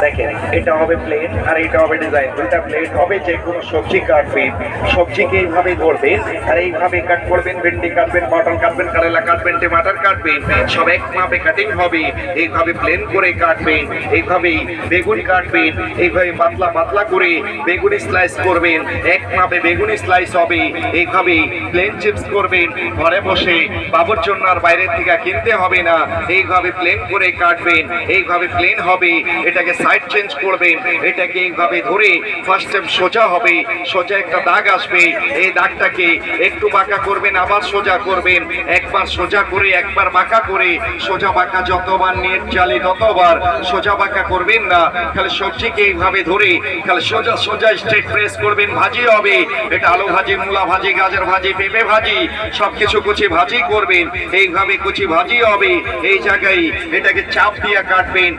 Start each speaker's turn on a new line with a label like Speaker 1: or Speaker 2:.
Speaker 1: দেখেন এটা হবে প্লেন আর এটা হবে ডিজাইন, দুইটা প্লেট হবে। যে কোনো সবজি কাটবেন, সবজিকে এইভাবে ধরবেন আর এইভাবে কাট করবেন। ভেন্ডি কাটবেন, পটল কাটবেন, কারেলা কাটবেন, টমাটার কাটবেন, সব এক মাপে কাটিং হবে। এইভাবে প্লেন করে কাটবেন, এইভাবেই বেগুন কাটবেন, এইভাবে পাতলা পাতলা করে বেগুনি স্লাইস করবেন, এক মাপে বেগুনি স্লাইস হবে। এইভাবেই প্লেন চিপস করবেন ঘরে বসে, বাবুর জন্য আর বাইরের থেকে কিনতে হবে না। এইভাবে প্লেন করে কাটবেন, এইভাবে প্লেন হবে। এটাকে সাইড চেঞ্জ করবেন, এটাকে এইভাবে ধরে ফার্স্ট টাইম সোজা হবে, সোজা একটা দাগ আসবে। এই দাগটাকে একটু বাঁকা করবেন, আবার সোজা করবেন, একবার সোজা করে একবার বাঁকা করে। সোজা বাঁকা যতবার নেট চালি ততবার, সোজা বাঁকা করবেন না। খালি সবজিকে এইভাবে ধরে খালি সোজা সোজা স্ট্রেট প্রেস করবেন, ভাজি হবে। এটা আলু ভাজি, মূলা ভাজি, গাজর ভাজি, পেঁপে ভাজি, সবকিছু কুচি ভাজি করবেন। এইভাবে কুচি ভাজি হবে। এই জায়গায় এটাকে চাপ দিয়ে কাটবেন।